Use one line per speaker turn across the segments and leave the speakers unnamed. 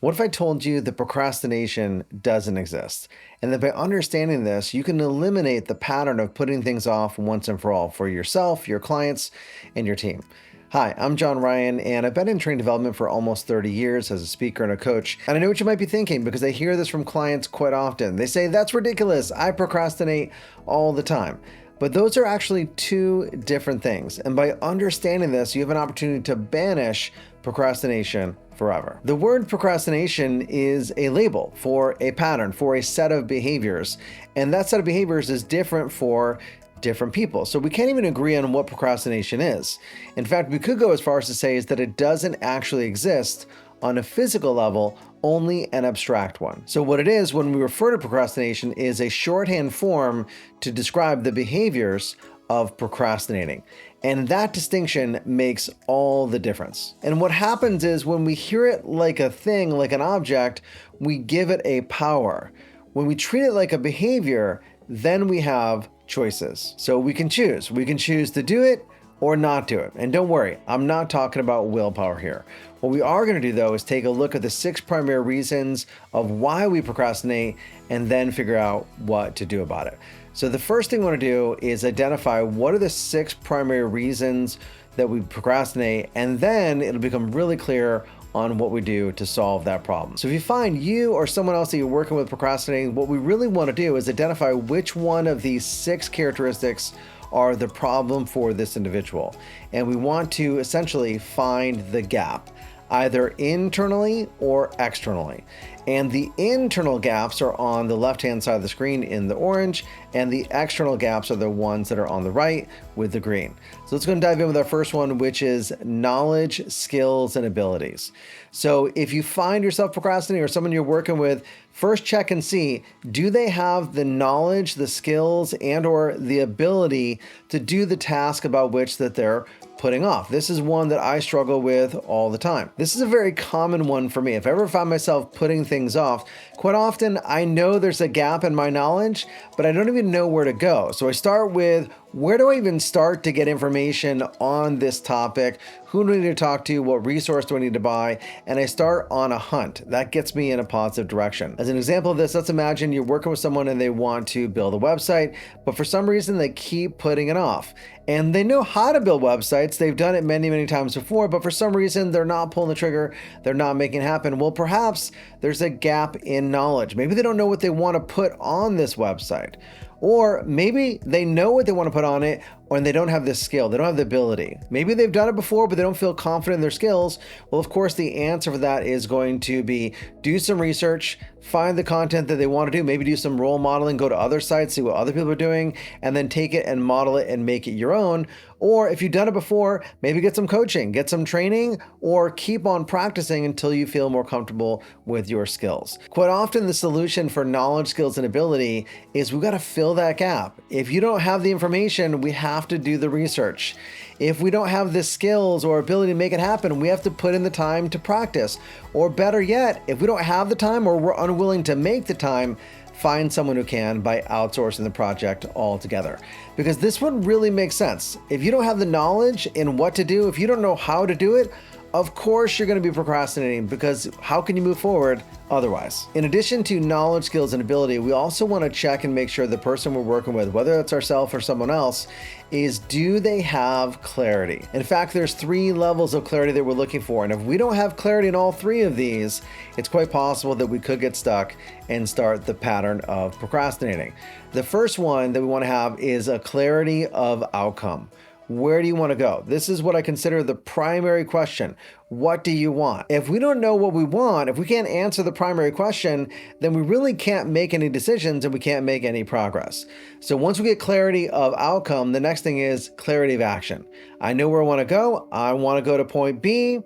What if I told you that procrastination doesn't exist? And that by understanding this, you can eliminate the pattern of putting things off once and for all for yourself, your clients, and your team. Hi, I'm John Ryan, and I've been in training development for almost 30 years as a speaker and a coach. And I know what you might be thinking because I hear this from clients quite often. They say, "That's ridiculous. I procrastinate all the time." But those are actually two different things. And by understanding this, you have an opportunity to banish procrastination forever. The word procrastination is a label for a pattern, for a set of behaviors. And that set of behaviors is different for different people. So we can't even agree on what procrastination is. In fact, we could go as far as to say is that it doesn't actually exist on a physical level, only an abstract one. So what it is when we refer to procrastination is a shorthand form to describe the behaviors of procrastinating. And that distinction makes all the difference. And what happens is when we hear it like a thing, like an object, we give it a power. When we treat it like a behavior, then we have choices. So we can choose. We can choose to do it or not do it. And don't worry, I'm not talking about willpower here. What we are going to do though is take a look at the 6 primary reasons of why we procrastinate and then figure out what to do about it. So the first thing we want to do is identify what are the 6 primary reasons that we procrastinate, and then it'll become really clear on what we do to solve that problem. So if you find you or someone else that you're working with procrastinating, what we really want to do is identify which one of these 6 characteristics are the problem for this individual. And we want to essentially find the gap, either internally or externally. And the internal gaps are on the left-hand side of the screen in the orange, and the external gaps are the ones that are on the right with the green. So let's go and dive in with our first one, which is knowledge, skills, and abilities. So if you find yourself procrastinating or someone you're working with, first check and see, do they have the knowledge, the skills, and or the ability to do the task about which that they're putting off. This is one that I struggle with all the time. This is a very common one for me. If I ever find myself putting things off, quite often I know there's a gap in my knowledge, but I don't even know where to go. So I start with, where do I even start to get information on this topic? Who do I need to talk to? What resource do I need to buy? And I start on a hunt. That gets me in a positive direction. As an example of this, let's imagine you're working with someone and they want to build a website, but for some reason they keep putting it off. And they know how to build websites. They've done it many, many times before, but for some reason they're not pulling the trigger. They're not making it happen. Well, perhaps there's a gap in knowledge. Maybe they don't know what they want to put on this website. Or maybe they know what they want to put on it, and they don't have the skill, they don't have the ability. Maybe they've done it before, but they don't feel confident in their skills. Well, of course, the answer for that is going to be do some research, find the content that they want to do, maybe do some role modeling, go to other sites, see what other people are doing, and then take it and model it and make it your own. Or if you've done it before, maybe get some coaching, get some training, or keep on practicing until you feel more comfortable with your skills. Quite often, the solution for knowledge, skills, and ability is we've got to fill that gap. If you don't have the information, we have to do the research. If we don't have the skills or ability to make it happen, we have to put in the time to practice. Or better yet, if we don't have the time or we're unwilling to make the time, find someone who can by outsourcing the project altogether. Because this one really makes sense. If you don't have the knowledge in what to do, if you don't know how to do it, of course you're going to be procrastinating, because how can you move forward otherwise? In addition to knowledge, skills, and ability, we also want to check and make sure the person we're working with, whether it's ourselves or someone else, is do they have clarity? In fact, there's 3 levels of clarity that we're looking for. And if we don't have clarity in all 3 of these, it's quite possible that we could get stuck and start the pattern of procrastinating. The first one that we want to have is a clarity of outcome. Where do you want to go? This is what I consider the primary question. What do you want? If we don't know what we want, if we can't answer the primary question, then we really can't make any decisions and we can't make any progress. So once we get clarity of outcome, the next thing is clarity of action. I know where I want to go. I want to go to point B.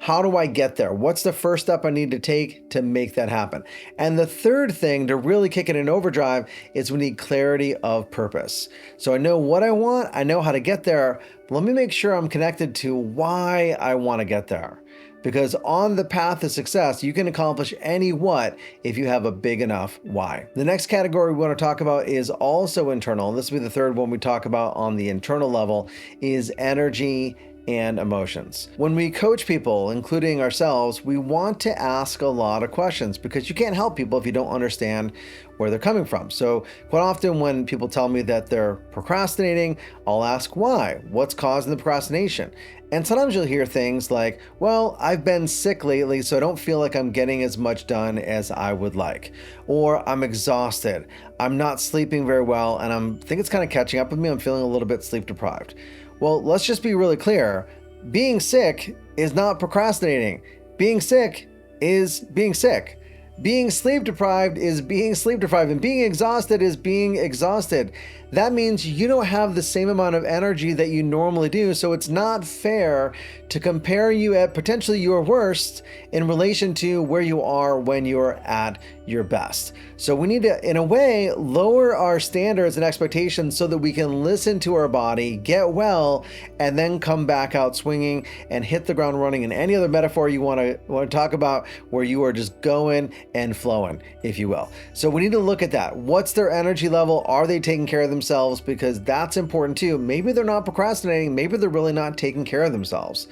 How do I get there? What's the first step I need to take to make that happen? And the third thing to really kick it in overdrive is we need clarity of purpose. So I know what I want, I know how to get there, but let me make sure I'm connected to why I want to get there. Because on the path to success, you can accomplish any what if you have a big enough why. The next category we want to talk about is also internal. And this will be the third one we talk about on the internal level, is energy and emotions. When we coach people, including ourselves, we want to ask a lot of questions because you can't help people if you don't understand where they're coming from. So quite often when people tell me that they're procrastinating, I'll ask why. What's causing the procrastination? And sometimes you'll hear things like, well, I've been sick lately, so I don't feel like I'm getting as much done as I would like. Or I'm exhausted. I'm not sleeping very well, and I think it's kind of catching up with me. I'm feeling a little bit sleep deprived. Well, let's just be really clear. Being sick is not procrastinating. Being sick is being sick. Being sleep deprived is being sleep deprived, and being exhausted is being exhausted. That means you don't have the same amount of energy that you normally do, so it's not fair to compare you at potentially your worst in relation to where you are when you're at your best. So we need to, in a way, lower our standards and expectations so that we can listen to our body, get well, and then come back out swinging and hit the ground running. And any other metaphor you want to talk about where you are just going and flowing, if you will. So we need to look at that. What's their energy level? Are they taking care of themselves? Because that's important too. Maybe they're not procrastinating. Maybe they're really not taking care of themselves.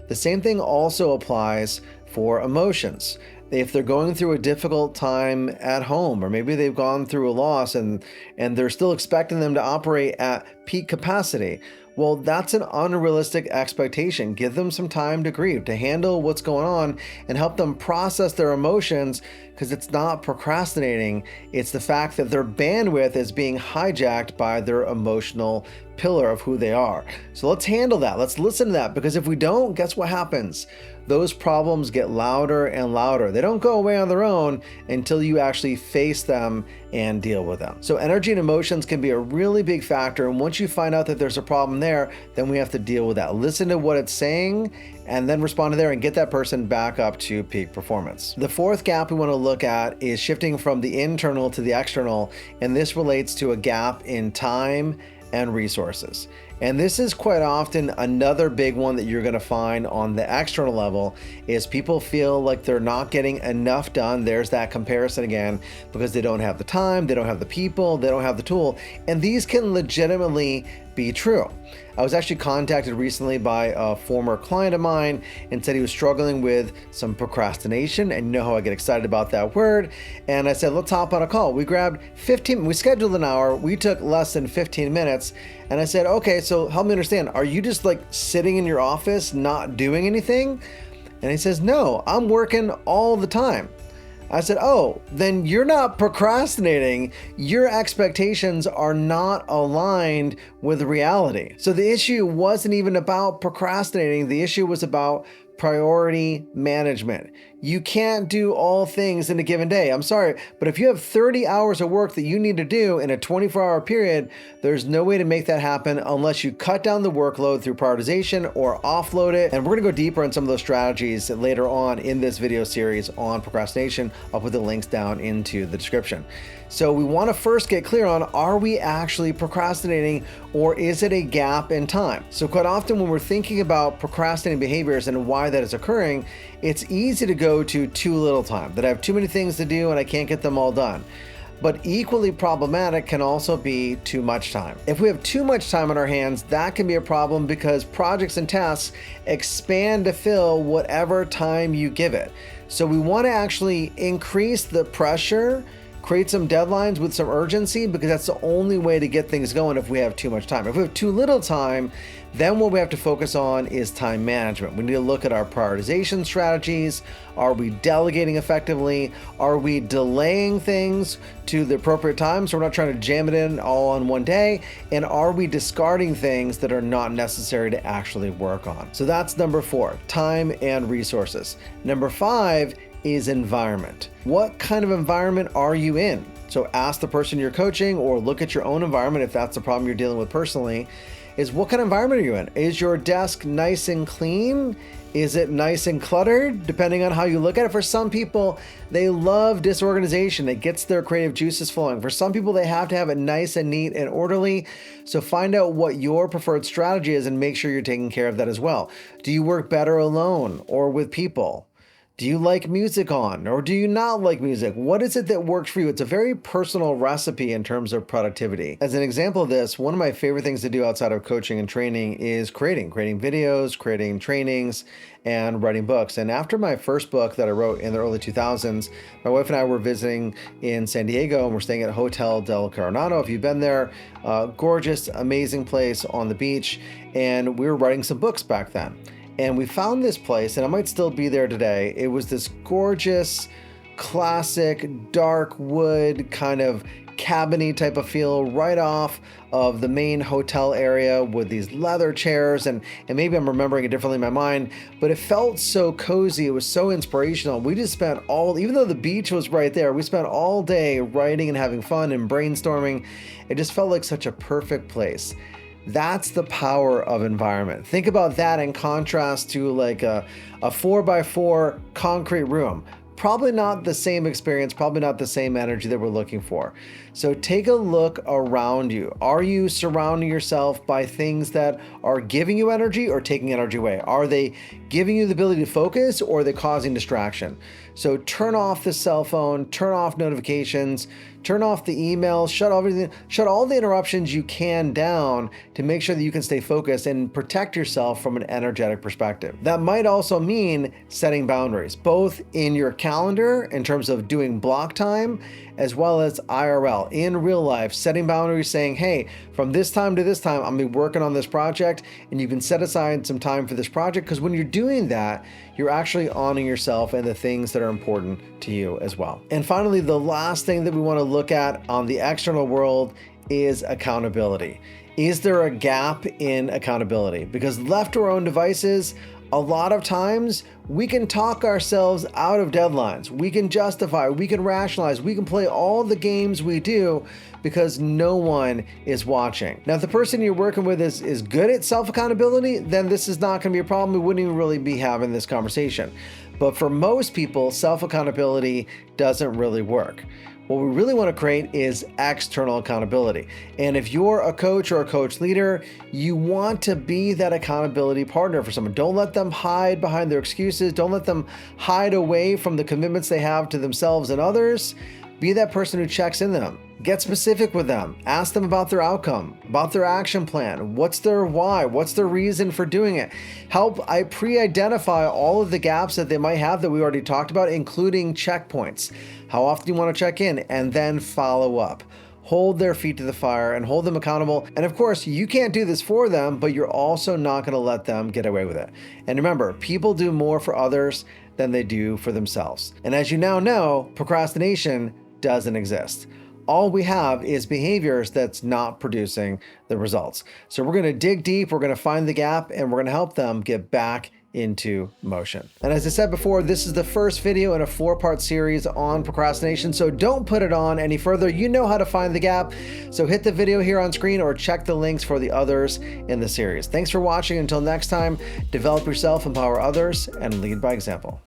The same thing also applies for emotions. If they're going through a difficult time at home, or maybe they've gone through a loss and they're still expecting them to operate at peak capacity, well, that's an unrealistic expectation. Give them some time to grieve, to handle what's going on, and help them process their emotions, because it's not procrastinating. It's the fact that their bandwidth is being hijacked by their emotional pillar of who they are. So let's handle that. Let's listen to that, because if we don't, guess what happens? Those problems get louder and louder. They don't go away on their own until you actually face them and deal with them. So energy and emotions can be a really big factor. And once you find out that there's a problem there, then we have to deal with that. Listen to what it's saying and then respond to there and get that person back up to peak performance. The fourth gap we want to look at is shifting from the internal to the external. And this relates to a gap in time and resources. And this is quite often another big one that you're going to find on the external level is people feel like they're not getting enough done. There's that comparison again, because they don't have the time, they don't have the people, they don't have the tool. And these can legitimately be true. I was actually contacted recently by a former client of mine and said he was struggling with some procrastination. And you know how I get excited about that word. And I said, let's hop on a call. We scheduled an hour. We took less than 15 minutes. And I said, okay, so help me understand. Are you just like sitting in your office, not doing anything? And he says, no, I'm working all the time. I said, oh, then you're not procrastinating. Your expectations are not aligned with reality. So the issue wasn't even about procrastinating. The issue was about priority management. You can't do all things in a given day. I'm sorry, but if you have 30 hours of work that you need to do in a 24-hour period, there's no way to make that happen unless you cut down the workload through prioritization or offload it. And we're gonna go deeper on some of those strategies later on in this video series on procrastination. I'll put the links down into the description. So we want to first get clear on, are we actually procrastinating, or is it a gap in time? So quite often when we're thinking about procrastinating behaviors and why that is occurring, it's easy to go to too little time, that I have too many things to do and I can't get them all done. But equally problematic can also be too much time. If we have too much time on our hands, that can be a problem because projects and tasks expand to fill whatever time you give it. So we want to actually increase the pressure, create some deadlines with some urgency, because that's the only way to get things going if we have too much time. If we have too little time, then what we have to focus on is time management. We need to look at our prioritization strategies. Are we delegating effectively? Are we delaying things to the appropriate time so we're not trying to jam it in all on one day? And are we discarding things that are not necessary to actually work on? So that's number 4, time and resources. Number 5 is environment. What kind of environment are you in? So ask the person you're coaching, or look at your own environment if that's the problem you're dealing with personally, is what kind of environment are you in? Is your desk nice and clean? Is it nice and cluttered? Depending on how you look at it. For some people, they love disorganization. It gets their creative juices flowing. For some people, they have to have it nice and neat and orderly. So find out what your preferred strategy is and make sure you're taking care of that as well. Do you work better alone or with people? Do you like music on, or do you not like music? What is it that works for you? It's a very personal recipe in terms of productivity. As an example of this, one of my favorite things to do outside of coaching and training is creating videos, creating trainings, and writing books. And after my first book that I wrote in the early 2000s, my wife and I were visiting in San Diego, and we're staying at Hotel del Coronado. If you've been there, gorgeous, amazing place on the beach. And we were writing some books back then. And we found this place, and it might still be there today. It was this gorgeous, classic, dark wood, kind of cabiny type of feel right off of the main hotel area with these leather chairs. And maybe I'm remembering it differently in my mind, but it felt so cozy. It was so inspirational. We just spent even though the beach was right there, we spent all day writing and having fun and brainstorming. It just felt like such a perfect place. That's the power of environment. Think about that in contrast to like a 4x4 concrete room. Probably not the same experience, probably not the same energy that we're looking for. So take a look around you. Are you surrounding yourself by things that are giving you energy or taking energy away? Are they giving you the ability to focus, or are they causing distraction? So turn off the cell phone, turn off notifications, turn off the emails, shut all the interruptions you can down to make sure that you can stay focused and protect yourself from an energetic perspective. That might also mean setting boundaries, both in your calendar in terms of doing block time, as well as IRL, in real life, setting boundaries saying, hey, from this time to this time, I'm gonna be working on this project, and you can set aside some time for this project, because when you're doing that, you're actually honoring yourself and the things that are important to you as well. And finally, the last thing that we wanna look at on the external world is accountability. Is there a gap in accountability? Because left to our own devices, a lot of times we can talk ourselves out of deadlines. We can justify, we can rationalize, we can play all the games we do because no one is watching. Now, if the person you're working with is good at self-accountability, then this is not gonna be a problem. We wouldn't even really be having this conversation. But for most people, self-accountability doesn't really work. What we really want to create is external accountability. And if you're a coach or a coach leader, you want to be that accountability partner for someone. Don't let them hide behind their excuses. Don't let them hide away from the commitments they have to themselves and others. Be that person who checks in them. Get specific with them. Ask them about their outcome, about their action plan. What's their why? What's their reason for doing it? Help pre-identify all of the gaps that they might have that we already talked about, including checkpoints. How often do you want to check in? And then follow up. Hold their feet to the fire and hold them accountable. And of course, you can't do this for them, but you're also not going to let them get away with it. And remember, people do more for others than they do for themselves. And as you now know, procrastination doesn't exist. All we have is behaviors that's not producing the results. So we're going to dig deep, we're going to find the gap, and we're going to help them get back into motion. And as I said before, this is the first video in a 4-part series on procrastination, so don't put it on any further. You know how to find the gap. So hit the video here on screen or check the links for the others in the series. Thanks for watching. Until next time, develop yourself, empower others, and lead by example.